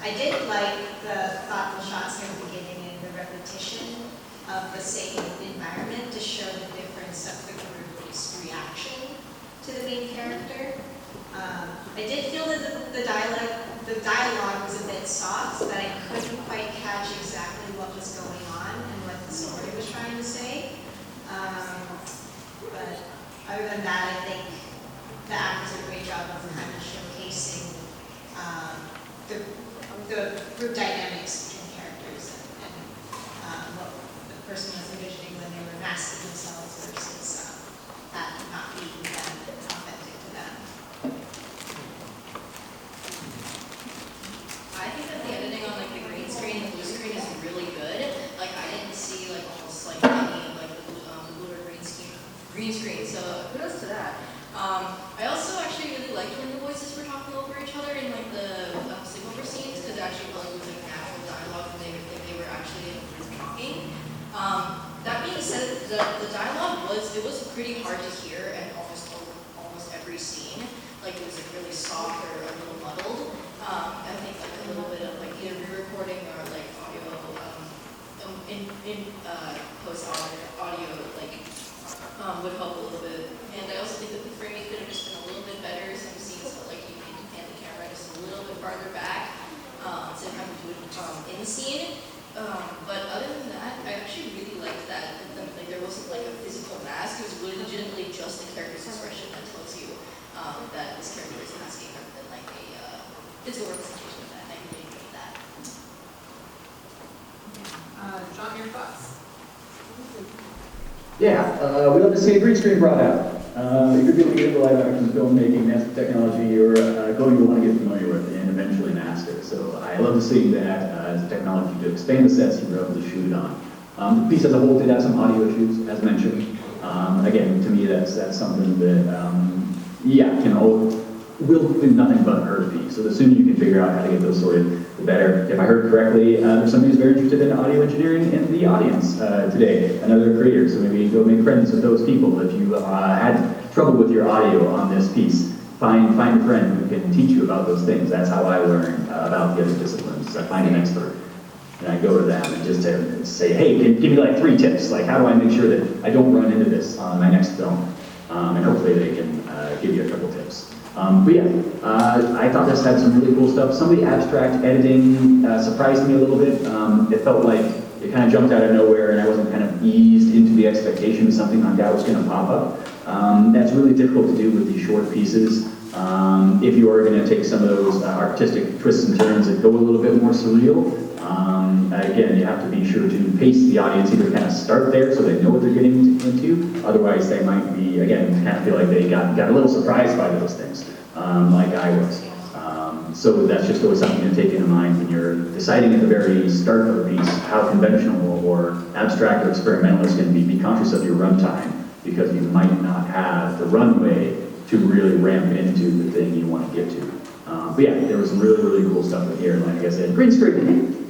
I did like the thoughtful shots near the beginning and the repetition of the same environment to show the difference of the group's reaction to the main character. I did feel that the dialogue was a bit soft, that I couldn't quite catch exactly what was going on and what the story was trying to say. But other than that, I think the actors did a great job of kind of showcasing the group dynamics between characters and what the person was envisioning when they were masking themselves versus that not being them, authentic to them. I think that the editing on like the green screen and the blue screen is really good. Like I didn't see like almost like any like the blue or green screen. So kudos to that. I also actually really liked when the voices were talking over each other in like the sleepover scenes, because it actually felt like it was like natural dialogue and they were actually in a group talking. That being said, the dialogue was pretty hard to hear and almost every scene. Like it was like really soft or a little muddled. I think like a little bit of like either re-recording or like audio in post audio like would help a little bit. And I also think that the framing could have just been a little bit better. Some scenes felt like you need to pan the camera just a little bit farther back instead of having to do it in the scene. But other than that, I actually really liked that like there wasn't like a physical mask. It was really legitimately just the character's expression that tells you that this character is masking rather than like a physical representation of that. And I really enjoyed that. John, your thoughts? Yeah, we love to see a green screen brought out. If you're going to get into live action filmmaking, that's the technology you're going to want to get familiar with and eventually master. So I love to see that as a technology to expand the sets you're able to shoot it on. The piece as a whole did have some audio issues, as mentioned. Again, to me, that's something that, will do nothing but hurt a piece. So the sooner you can figure out how to get those sorted, the better. If I heard correctly, there's somebody who's very interested in audio engineering in the audience today, another creator. So maybe go make friends with those people. If you had trouble with your audio on this piece, find a friend who can teach you about those things. That's how I learn about the other disciplines. I find an expert. And I go to them and just say, hey, give me like 3 tips. Like, how do I make sure that I don't run into this on my next film? And hopefully they can give you a couple tips. I thought this had some really cool stuff. Some of the abstract editing surprised me a little bit. It felt like it kind of jumped out of nowhere and I wasn't kind of eased into the expectation that something like that was going to pop up. That's really difficult to do with these short pieces. If you are going to take some of those artistic twists and turns that go a little bit more surreal, again, you have to be sure to pace the audience, either kind of start there so they know what they're getting into, otherwise they might be, again, kind of feel like they got a little surprised by those things, like I was. So that's just always something to take into mind when you're deciding at the very start of a piece how conventional or abstract or experimental it's going to be. Be conscious of your runtime, because you might not have the runway to really ramp into the thing you want to get to. There was some really, really cool stuff in here. Like I said, green screen.